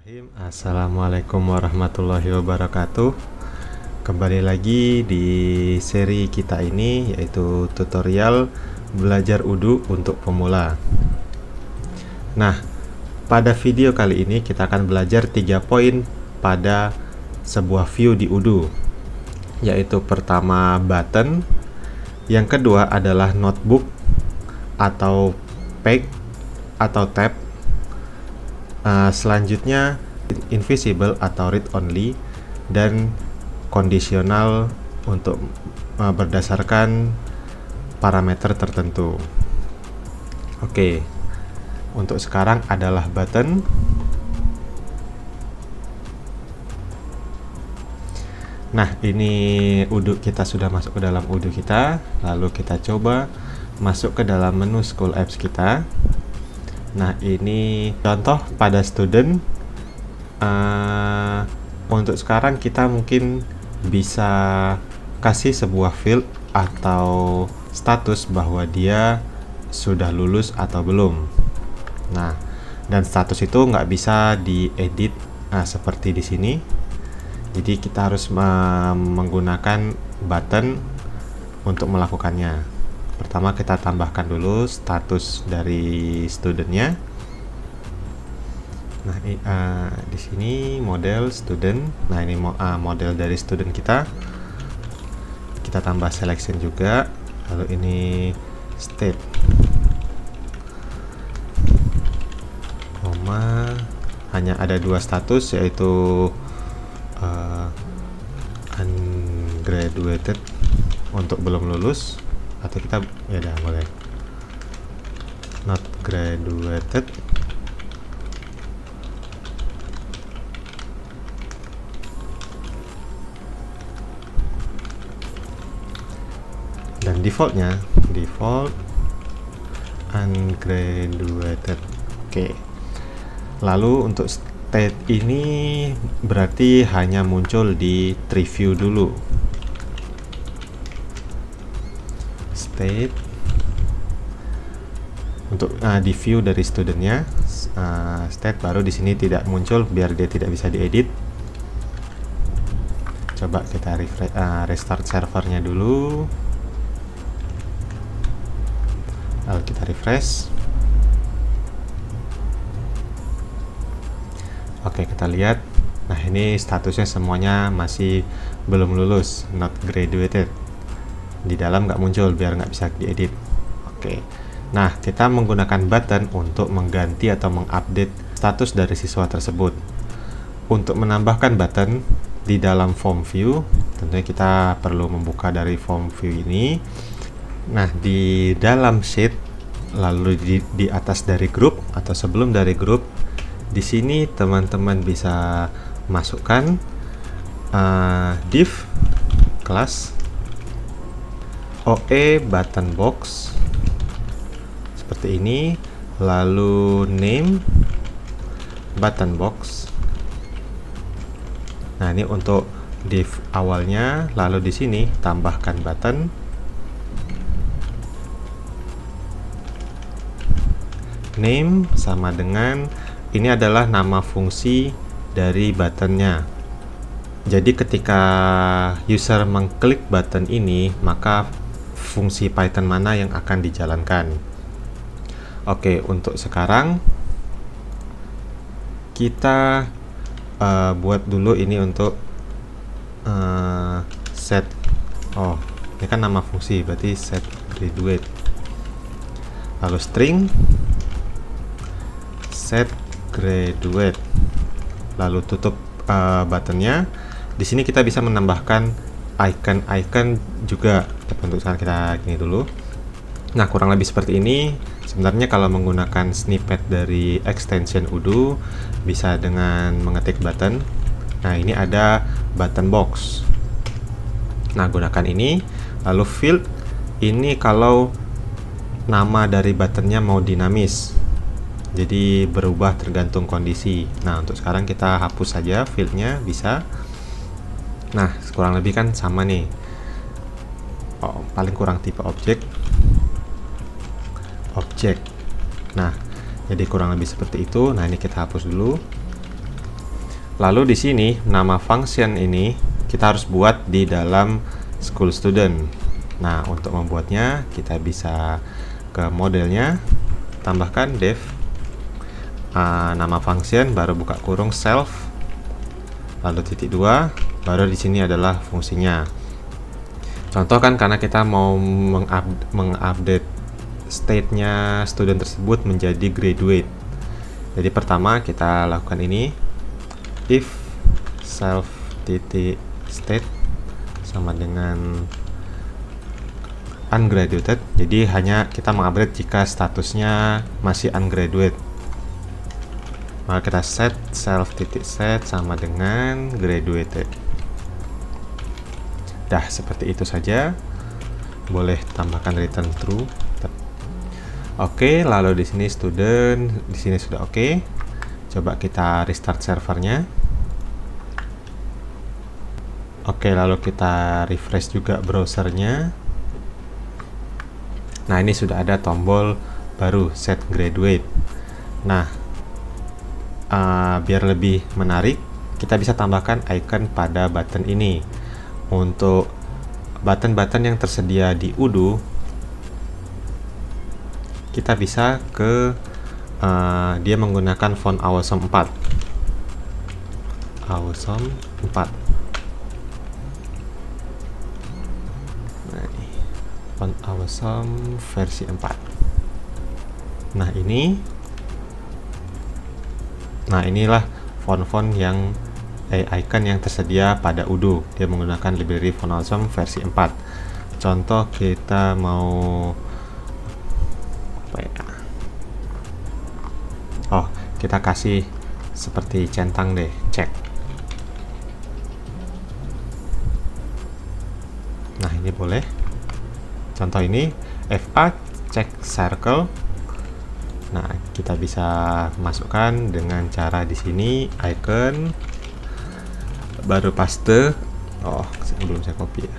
Bismillahirrahmanirrahim. Assalamualaikum warahmatullahi wabarakatuh. Kembali lagi di seri kita ini, yaitu tutorial belajar wudu untuk pemula. Nah, pada video kali ini kita akan belajar 3 poin pada sebuah view di wudu, yaitu pertama button, yang kedua adalah notebook atau peg atau tab, selanjutnya invisible atau read only, dan kondisional untuk berdasarkan parameter tertentu. Oke, untuk sekarang adalah button. Nah, ini wudu kita sudah masuk ke dalam wudu kita. Lalu kita coba masuk ke dalam menu school apps kita. Nah, ini contoh pada student. Untuk sekarang kita mungkin bisa kasih sebuah field atau status bahwa dia sudah lulus atau belum. Nah, dan status itu nggak bisa diedit seperti di sini. Jadi kita harus menggunakan button untuk melakukannya. Pertama kita tambahkan dulu status dari studentnya. Nah, di sini model student. Nah, ini model dari student kita. Kita tambah selection juga. Lalu ini state, koma, hanya ada 2 status, yaitu ungraduated untuk belum lulus, atau kita ya udah boleh not graduated, dan defaultnya default ungraduated. Oke. Lalu untuk state ini berarti hanya muncul di preview dulu. State untuk di view dari studentnya, state baru di sini tidak muncul biar dia tidak bisa diedit. Coba kita restart servernya dulu, lalu kita refresh. Oke, kita lihat. Nah, ini statusnya semuanya masih belum lulus, not graduated. Di dalam nggak muncul biar nggak bisa diedit. Oke. Nah, kita menggunakan button untuk mengganti atau mengupdate status dari siswa tersebut. Untuk menambahkan button di dalam form view, tentunya kita perlu membuka dari form view ini. Nah, di dalam sheet, lalu di atas dari grup atau sebelum dari grup, di sini teman-teman bisa masukkan div class OE button box seperti ini, lalu name button box. Nah, ini untuk div awalnya, lalu di sini tambahkan button. Name sama dengan ini adalah nama fungsi dari buttonnya. Jadi ketika user mengklik button ini, maka fungsi Python mana yang akan dijalankan. Oke, untuk sekarang kita buat dulu ini untuk set. Oh, ini kan nama fungsi, berarti set graduate. Lalu string set graduate, lalu tutup buttonnya. Di sini kita bisa menambahkan icon juga. Untuk sekarang kita gini dulu. Nah, kurang lebih seperti ini. Sebenarnya kalau menggunakan snippet dari extension wudu bisa dengan mengetik button. Nah, ini ada button box. Nah, gunakan ini. Lalu field ini kalau nama dari buttonnya mau dinamis, jadi berubah tergantung kondisi. Nah, untuk sekarang kita hapus saja fieldnya, bisa. Nah, kurang lebih kan sama nih. Oh, paling kurang tipe objek. Nah, jadi kurang lebih seperti itu. Nah, ini kita hapus dulu. Lalu di sini nama function ini kita harus buat di dalam school student. Nah, untuk membuatnya kita bisa ke modelnya, tambahkan def nama function, baru buka kurung self, lalu titik 2, baru di sini adalah fungsinya. Contoh kan, karena kita mau mengupdate state-nya student tersebut menjadi graduate. Jadi pertama kita lakukan ini, if self titik state sama dengan ungraduated. Jadi hanya kita mengupdate jika statusnya masih ungraduate. Maka kita set self titik set sama dengan graduated. Dah, seperti itu saja. Boleh tambahkan return true. Oke, lalu di sini student, di sini sudah oke. Coba kita restart servernya. Oke, lalu kita refresh juga browsernya. Nah, ini sudah ada tombol baru set graduate. Nah, biar lebih menarik, kita bisa tambahkan icon pada button ini. Untuk button-button yang tersedia di Odoo, kita bisa ke dia menggunakan font Awesome 4. Awesome 4. Nah, ini font Awesome versi 4. Nah, inilah font-font yang icon yang tersedia pada Odoo. Dia menggunakan library font Awesome versi 4. Contoh, kita mau kita kasih seperti centang deh, cek. Nah, ini boleh. Contoh ini FA check circle. Nah, kita bisa masukkan dengan cara di sini icon, baru paste. Belum saya copy ya.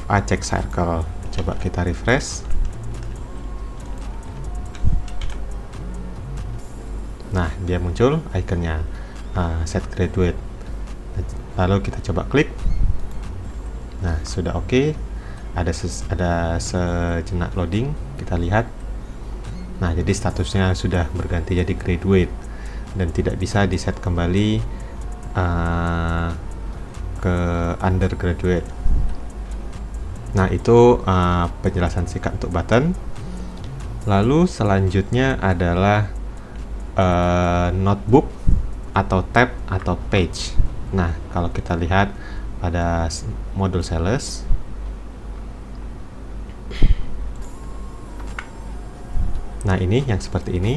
FA check circle. Coba kita refresh. Nah, dia muncul ikonnya set graduate. Lalu kita coba klik. Nah, sudah oke. Ada sejenak loading, kita lihat. Nah, jadi statusnya sudah berganti jadi graduate dan tidak bisa di-set kembali ke undergraduate. Nah, itu penjelasan singkat untuk button. Lalu selanjutnya adalah notebook atau tab atau page. Nah, kalau kita lihat pada modul sales, nah ini yang seperti ini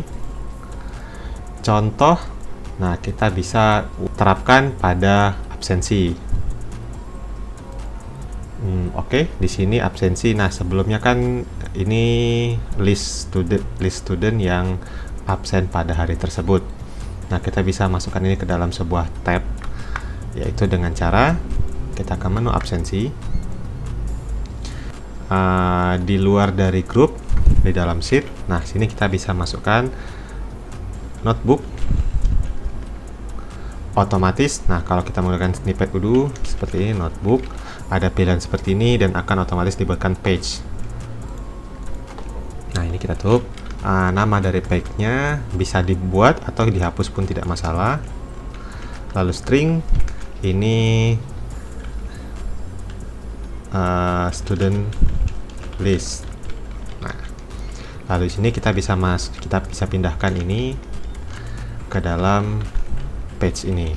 contoh. Nah, kita bisa terapkan pada absensi. Oke, di sini absensi. Nah, sebelumnya kan ini list student yang absen pada hari tersebut. Nah, kita bisa masukkan ini ke dalam sebuah tab, yaitu dengan cara kita ke menu absensi. Di luar dari grup, di dalam sheet. Nah, sini kita bisa masukkan notebook otomatis. Nah, kalau kita menggunakan snippet Odoo seperti ini, notebook, ada pilihan seperti ini dan akan otomatis dibuatkan page. Nah, ini kita tutup. Nama dari page-nya bisa dibuat atau dihapus pun tidak masalah. Lalu string ini student list. Nah, lalu di sini kita bisa pindahkan ini ke dalam page ini.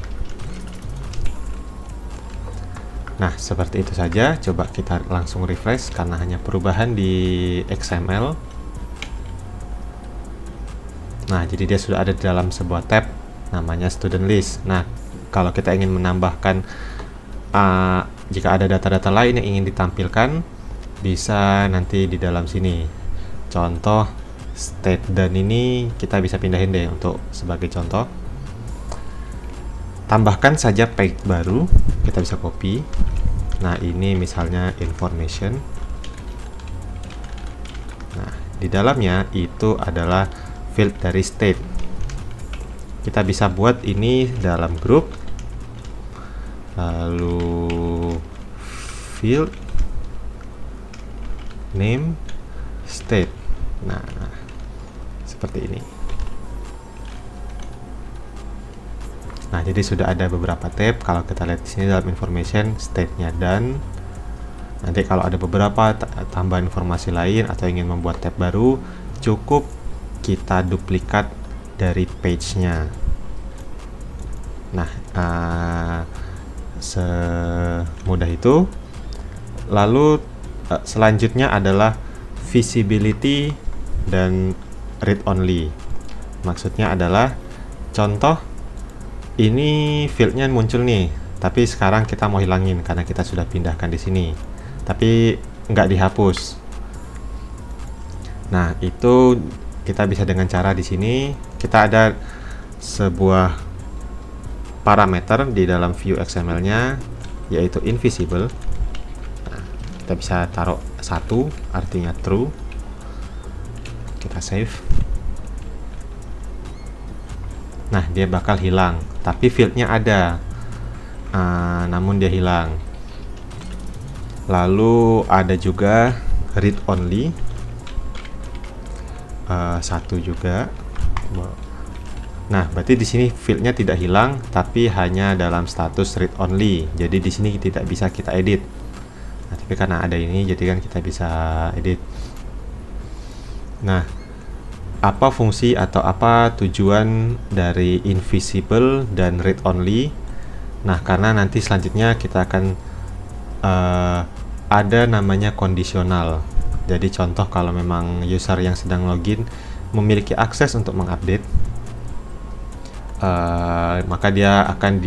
Nah, seperti itu saja. Coba kita langsung refresh karena hanya perubahan di XML. Nah, jadi dia sudah ada di dalam sebuah tab namanya student list. Nah, kalau kita ingin menambahkan jika ada data-data lain yang ingin ditampilkan, bisa nanti di dalam sini. Contoh state dan ini kita bisa pindahin deh untuk sebagai contoh. Tambahkan saja page baru, kita bisa copy. Nah, ini misalnya information. Nah, di dalamnya itu adalah field dari state. kita bisa buat ini dalam grup, lalu field name state. Nah, seperti ini. Nah, jadi sudah ada beberapa tab. Kalau kita lihat di sini dalam information, state-nya done. Nanti kalau ada beberapa tambahan informasi lain atau ingin membuat tab baru, cukup kita duplikat dari page-nya. Nah, semudah itu. Lalu selanjutnya adalah visibility dan read only. Maksudnya adalah contoh ini fieldnya muncul nih, tapi sekarang kita mau hilangin karena kita sudah pindahkan di sini, tapi nggak dihapus. Nah, itu kita bisa dengan cara di sini kita ada sebuah parameter di dalam view XML-nya, yaitu invisible. Nah, kita bisa taruh 1, artinya true. Kita save. Nah, dia bakal hilang, tapi fieldnya ada, namun dia hilang. Lalu ada juga read only, 1 juga. Nah, berarti di sini fieldnya tidak hilang, tapi hanya dalam status read only. Jadi di sini tidak bisa kita edit. Nah, tapi karena ada ini, jadi kan kita bisa edit. Nah, apa fungsi atau apa tujuan dari invisible dan read only? Nah, karena nanti selanjutnya kita akan ada namanya kondisional. Jadi contoh kalau memang user yang sedang login memiliki akses untuk mengupdate, maka dia akan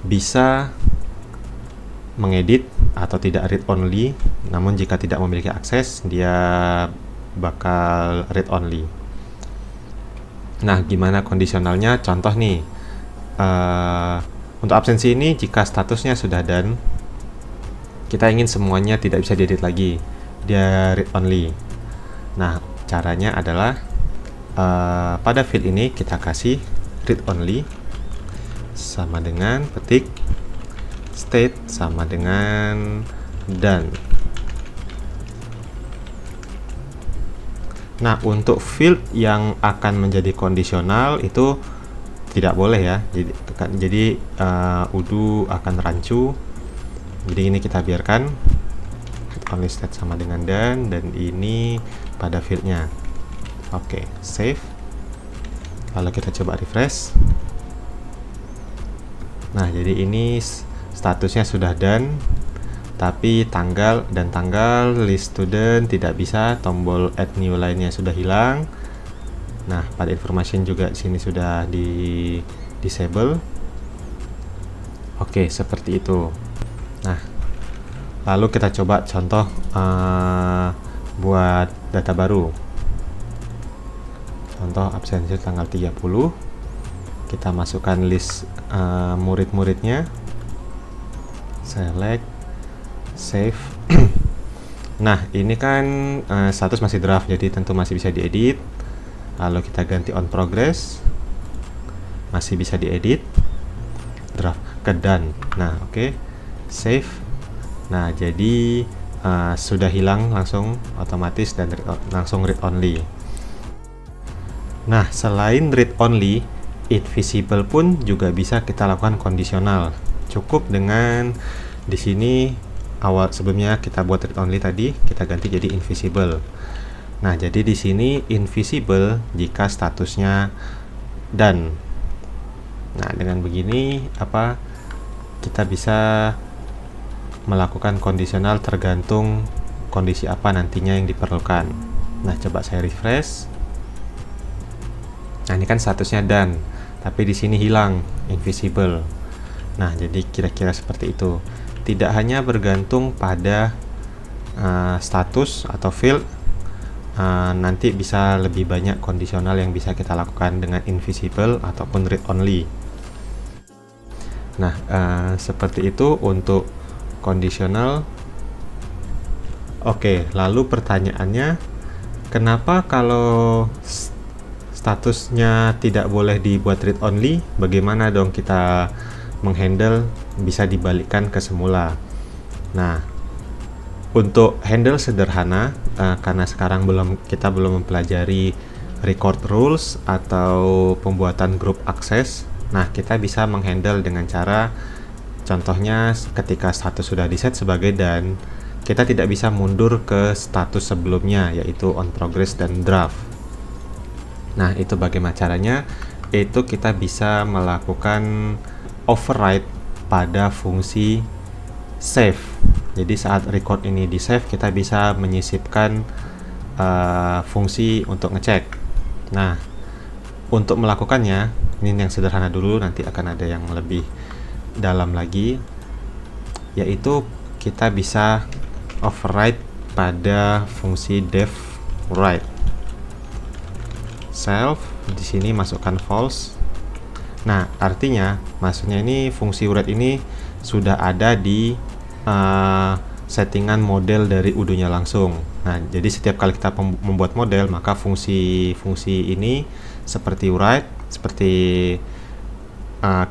bisa mengedit atau tidak read only. Namun jika tidak memiliki akses, dia bakal read only. Nah, gimana kondisionalnya? Contoh nih, untuk absensi ini jika statusnya sudah done, kita ingin semuanya tidak bisa diedit lagi, dia read only. Nah, caranya adalah pada field ini kita kasih read only sama dengan petik state sama dengan done. Nah, untuk field yang akan menjadi kondisional itu tidak boleh ya. Jadi udo akan rancu. Jadi ini kita biarkan only state sama dengan done, dan ini pada fieldnya. Oke, save. Lalu kita coba refresh. Nah, jadi ini statusnya sudah done, tapi tanggal list student tidak bisa, tombol add new lainnya sudah hilang. Nah, pada information juga di sini sudah di disable. Oke, seperti itu. Nah, lalu kita coba contoh buat data baru. Contoh absensi tanggal 30. Kita masukkan list murid-muridnya. Select, save. Nah, ini kan status masih draft, jadi tentu masih bisa diedit. Lalu kita ganti on progress, masih bisa diedit, draft ke done. Nah, oke, save. Nah, jadi sudah hilang langsung otomatis dan langsung read only. Nah, selain read only, invisible pun juga bisa kita lakukan kondisional. Cukup dengan di sini awal sebelumnya kita buat read only tadi, kita ganti jadi invisible. Nah, jadi di sini invisible jika statusnya done. Nah, dengan begini kita bisa melakukan kondisional tergantung kondisi apa nantinya yang diperlukan. Nah, coba saya refresh. Nah, ini kan statusnya done, tapi di sini hilang invisible. Nah, jadi kira-kira seperti itu. Tidak hanya bergantung pada status atau field, nanti bisa lebih banyak kondisional yang bisa kita lakukan dengan invisible ataupun read only. Nah, seperti itu untuk kondisional. Oke, lalu pertanyaannya, kenapa kalau statusnya tidak boleh dibuat read only, bagaimana dong kita menghandle bisa dibalikkan ke semula. Nah, untuk handle sederhana, karena sekarang kita belum mempelajari record rules atau pembuatan group access. Nah, kita bisa menghandle dengan cara, contohnya ketika status sudah diset sebagai done, kita tidak bisa mundur ke status sebelumnya, yaitu on progress dan draft. Nah, itu bagaimana caranya? Itu kita bisa melakukan override pada fungsi save. Jadi saat record ini di save, kita bisa menyisipkan fungsi untuk ngecek. Nah, untuk melakukannya, ini yang sederhana dulu, nanti akan ada yang lebih dalam lagi, yaitu kita bisa override pada fungsi def write. Self, di sini masukkan false. Nah, artinya maksudnya ini fungsi write ini sudah ada di settingan model dari Udo-nya langsung. Nah, jadi setiap kali kita membuat model, maka fungsi-fungsi ini seperti write, seperti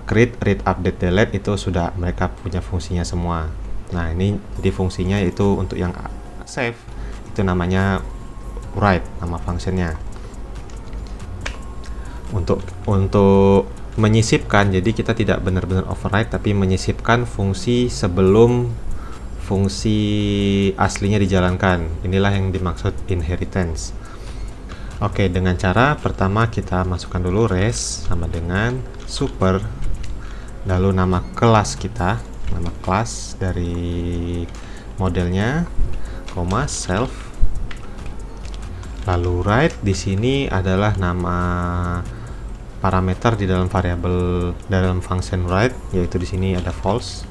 create, read, update, delete itu sudah mereka punya fungsinya semua. Nah, ini jadi fungsinya itu untuk yang save itu namanya write, nama functionnya. Untuk menyisipkan, jadi kita tidak benar-benar override tapi menyisipkan fungsi sebelum fungsi aslinya dijalankan. Inilah yang dimaksud inheritance. Oke, dengan cara pertama kita masukkan dulu res sama dengan super, lalu nama kelas kita, nama kelas dari modelnya, koma self, lalu write di sini adalah nama parameter di dalam variabel dalam function write, yaitu di sini ada false.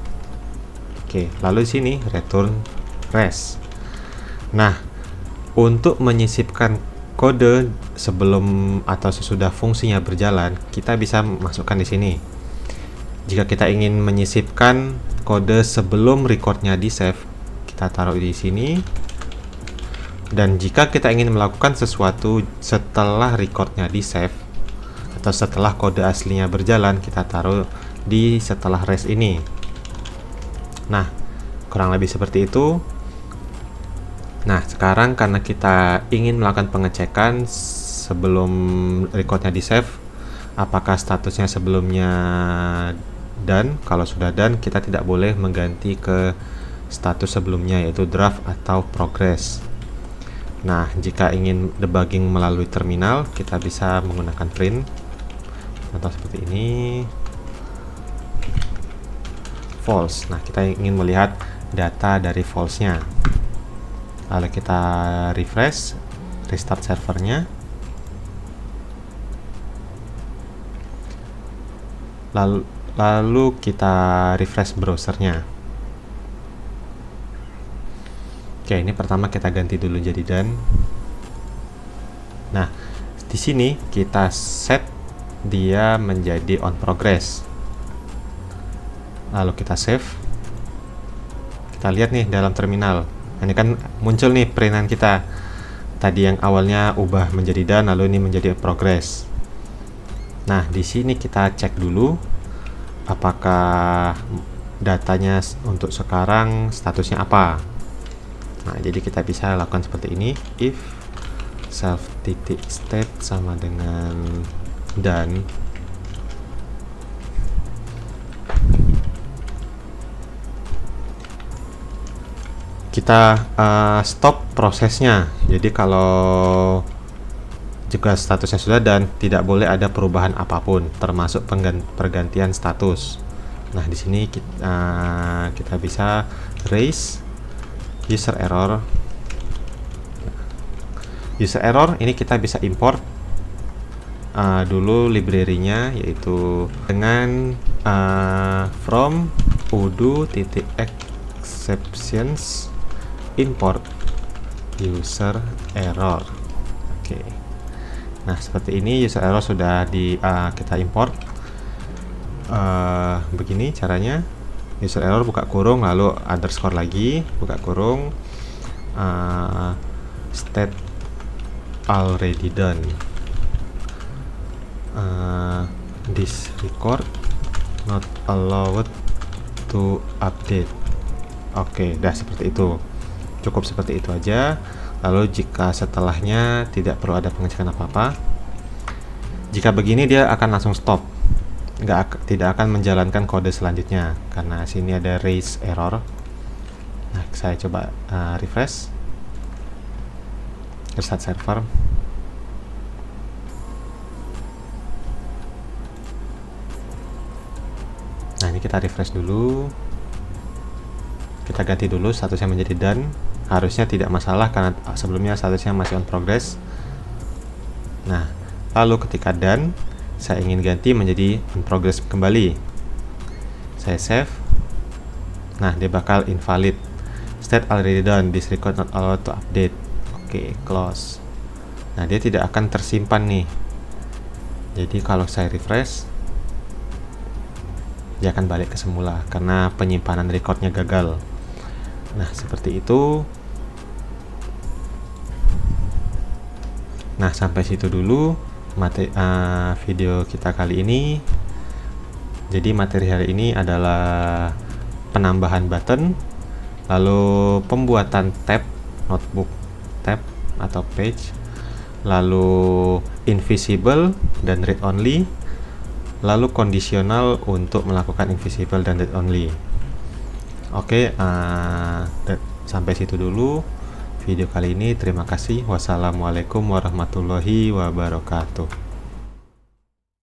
Oke, lalu di sini return res. Nah, untuk menyisipkan kode sebelum atau sesudah fungsinya berjalan, kita bisa masukkan di sini. Jika kita ingin menyisipkan kode sebelum recordnya di save, kita taruh di sini. Dan jika kita ingin melakukan sesuatu setelah recordnya di save atau setelah kode aslinya berjalan, kita taruh di setelah res ini. Nah, kurang lebih seperti itu. Nah, sekarang karena kita ingin melakukan pengecekan sebelum recordnya di save, apakah statusnya sebelumnya done. Kalau sudah done, kita tidak boleh mengganti ke status sebelumnya, yaitu draft atau progress. Nah, jika ingin debugging melalui terminal, kita bisa menggunakan print. Contoh seperti ini, false. Nah, kita ingin melihat data dari false-nya. Lalu kita refresh, restart servernya. Lalu kita refresh browsernya. Oke, ini pertama kita ganti dulu jadi done. Nah, di sini kita set dia menjadi on progress. Lalu kita save. Kita lihat nih dalam terminal. Ini kan muncul nih printan kita. Tadi yang awalnya ubah menjadi done, lalu ini menjadi progress. Nah, di sini kita cek dulu apakah datanya untuk sekarang statusnya apa. Nah, jadi kita bisa lakukan seperti ini, if self.state sama dengan done. Kita stop prosesnya. Jadi kalau jika statusnya sudah done, tidak boleh ada perubahan apapun, termasuk pergantian status. Nah, di sini kita bisa raise user error. User error ini kita bisa import dulu library-nya, yaitu dengan from udo.exceptions import user error. Oke. Nah, seperti ini user error sudah kita import. Begini caranya. User error buka kurung, lalu underscore lagi, buka kurung, state already done. this record not allowed to update. Oke, dah seperti itu. Cukup seperti itu aja. Lalu jika setelahnya tidak perlu ada pengecekan apa-apa, jika begini dia akan langsung stop, tidak akan menjalankan kode selanjutnya karena sini ada raise error. Nah, saya coba refresh, restart server. Nah, ini kita refresh dulu, kita ganti dulu statusnya menjadi done. Harusnya tidak masalah karena sebelumnya statusnya masih on progress. Nah, lalu ketika done, saya ingin ganti menjadi on progress kembali. Saya save. Nah, dia bakal invalid. State already done, this record not allowed to update. Oke, close. Nah, dia tidak akan tersimpan nih. Jadi kalau saya refresh, dia akan balik ke semula karena penyimpanan recordnya gagal. Nah, seperti itu. Nah, sampai situ dulu video kita kali ini. Jadi materi hari ini adalah penambahan button, lalu pembuatan tab, notebook tab atau page, lalu invisible dan read only, lalu kondisional untuk melakukan invisible dan read only. Oke, sampai situ dulu video kali ini. Terima kasih. Wassalamualaikum warahmatullahi wabarakatuh.